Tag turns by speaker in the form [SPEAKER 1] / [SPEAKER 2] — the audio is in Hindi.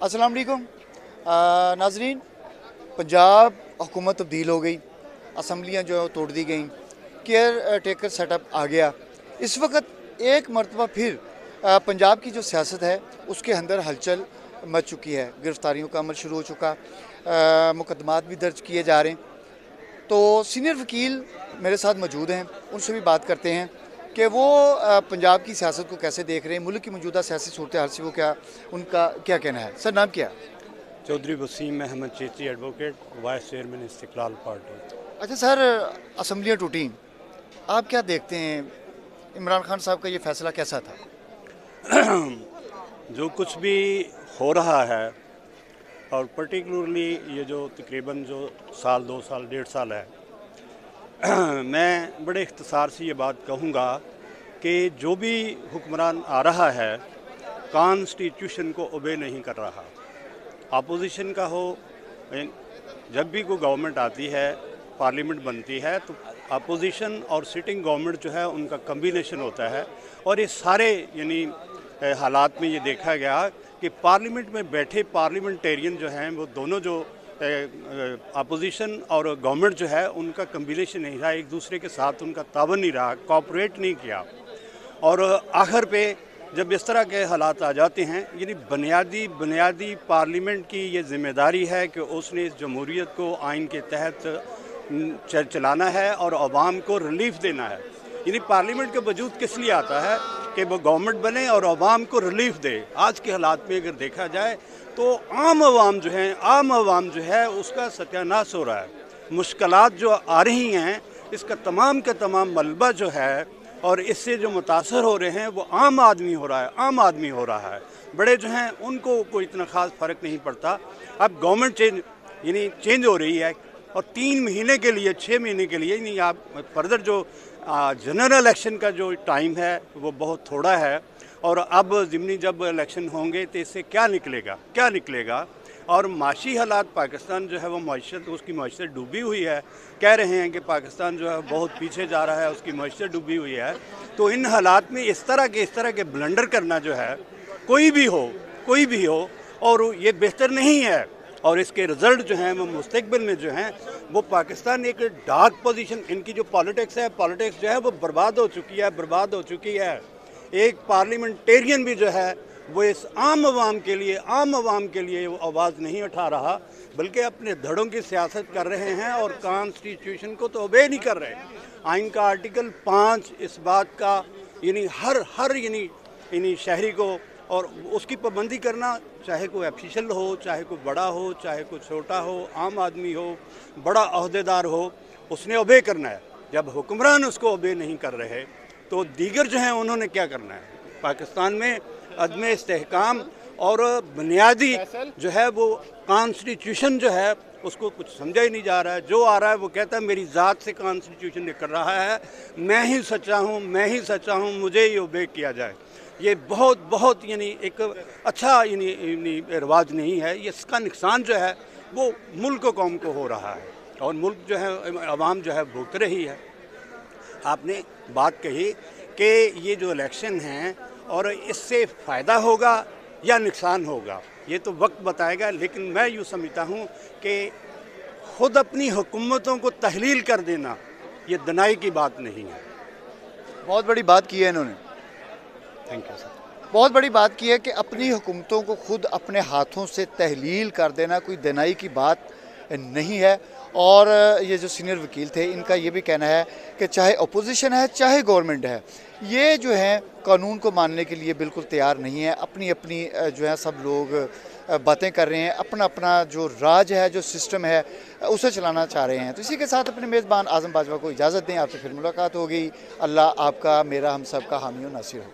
[SPEAKER 1] अस्सलाम वालेकुम नाजरीन। पंजाब हुकूमत तब्दील हो गई, असम्बलियाँ जो है वो तोड़ दी गई, केयर टेकर सेटअप आ गया। इस वक्त एक मरतबा फिर पंजाब की जो सियासत है उसके अंदर हलचल मच चुकी है। गिरफ्तारियों का अमल शुरू हो चुका, मुकदमात भी दर्ज किए जा रहे हैं। तो सीनियर वकील मेरे साथ मौजूद हैं, उनसे भी बात करते हैं कि वो पंजाब की सियासत को कैसे देख रहे हैं, मुल्क की मौजूदा सियासी सूरत हाल से वो उनका क्या कहना है। सर, नाम क्या है?
[SPEAKER 2] Chaudhary Waseem Ahmed Chechi, advocate, vice chairman Istiqlal party.
[SPEAKER 1] अच्छा सर, असम्बलियाँ टूटी, आप क्या देखते हैं? इमरान खान साहब का ये फैसला कैसा था?
[SPEAKER 2] जो कुछ भी हो रहा है और पर्टिकुलरली ये जो तकरीबन जो साल 2 साल 1.5 साल है, मैं बड़े इख्तिसार से ये बात कहूँगा कि जो भी हुक्मरान आ रहा है कॉन्स्टिट्यूशन को ओबे नहीं कर रहा। अपोजिशन का हो, जब भी कोई गवर्नमेंट आती है, पार्लियामेंट बनती है, तो अपोजिशन और सिटिंग गवर्नमेंट जो है उनका कम्बिनेशन होता है। और ये सारे यानी हालात में ये देखा गया कि पार्लियामेंट में बैठे पार्लियामेंटेरियन जो हैं वो दोनों जो अपोजिशन और गवर्नमेंट जो है उनका कम्बिनेशन नहीं रहा, एक दूसरे के साथ उनका तावन नहीं रहा, कोऑपरेट नहीं किया। और आखिर पे जब इस तरह के हालात आ जाते हैं, यानी बुनियादी पार्लियामेंट की ये जिम्मेदारी है कि उसने इस जमहूरियत को आइन के तहत चलाना है और अवाम को रिलीफ देना है। यानी पार्लियामेंट का वजूद किस लिए आता है कि वो गवर्नमेंट बने और अवाम को रिलीफ दे। आज के हालात में अगर देखा जाए तो आम आवाम जो है उसका सत्यानाश हो रहा है। मुश्किलात जो आ रही हैं इसका तमाम का तमाम मलबा जो है और इससे जो मुतासर हो रहे हैं वो आम आदमी हो रहा है। बड़े जो हैं उनको कोई इतना ख़ास फ़र्क नहीं पड़ता। अब गवर्नमेंट चेंज हो रही है और 3 महीने के लिए, 6 महीने के लिए नहीं, आप फर्दर जो जनरल इलेक्शन का जो टाइम है वो बहुत थोड़ा है। और अब ज़िमनी जब इलेक्शन होंगे तो इससे क्या निकलेगा। और माशी हालात पाकिस्तान जो है वो उसकी मईशत डूबी हुई है। कह रहे हैं कि पाकिस्तान जो है बहुत पीछे जा रहा है, उसकी मईशत डूबी हुई है। तो इन हालात में इस तरह के ब्लंडर करना जो है, कोई भी हो और ये बेहतर नहीं है। और इसके रिज़ल्ट जो हैं वो मुस्तकबिल में जो हैं वो पाकिस्तान एक डार्क पोजीशन, इनकी जो पॉलिटिक्स जो है वो बर्बाद हो चुकी है। एक पार्लियामेंटेरियन भी जो है वो इस आम आवाम के लिए वो आवाज़ नहीं उठा रहा, बल्कि अपने धड़ों की सियासत कर रहे हैं और कॉन्स्टिट्यूशन को तो ओबे नहीं कर रहे। आइन का आर्टिकल 5 इस बात का यानी हर यानी शहरी को और उसकी पाबंदी करना, चाहे कोई ऑफिशियल हो, चाहे कोई बड़ा हो, चाहे कोई छोटा हो, आम आदमी हो, बड़ा अहदेदार हो, उसने ओबे करना है। जब हुक्मरान उसको ओबे नहीं कर रहे तो दीगर जो हैं उन्होंने क्या करना है। पाकिस्तान में अदम इस्तेहकाम और बुनियादी जो है वो कॉन्स्टिट्यूशन जो है उसको कुछ समझा ही नहीं जा रहा है। जो आ रहा है वो कहता है मेरी ज़ात से कॉन्स्टिट्यूशन निकल रहा है, मैं ही सच्चा हूँ, मुझे ही ओबे किया जाए। ये बहुत यानी एक अच्छा यानी रिवाज नहीं है। इसका नुकसान जो है वो मुल्क को कौम को हो रहा है और मुल्क जो है आवाम जो है भुगत रही है। आपने बात कही कि ये जो इलेक्शन हैं और इससे फ़ायदा होगा या नुकसान होगा, ये तो वक्त बताएगा। लेकिन मैं यूँ समझता हूँ कि ख़ुद अपनी हुकूमतों को तहलील कर देना ये दनाई की बात नहीं है।
[SPEAKER 1] बहुत बड़ी बात की है इन्होंने।
[SPEAKER 2] Thank you sir.
[SPEAKER 1] बहुत बड़ी बात की है कि अपनी हुकूमतों को खुद अपने हाथों से तहलील कर देना कोई दनाई की बात नहीं है। और ये जो सीनियर वकील थे इनका ये भी कहना है कि चाहे अपोजिशन है चाहे गवर्नमेंट है, ये जो है कानून को मानने के लिए बिल्कुल तैयार नहीं है। अपनी जो है सब लोग बातें कर रहे हैं, अपना जो राज है, जो सिस्टम है उसे चलाना चाह रहे हैं। तो इसी के साथ अपने मेज़बान आज़म बाजवा को इजाज़त दें। आपसे फिर मुलाकात होगी। अल्लाह आपका, मेरा, हम सब का हामी और नासिर हो।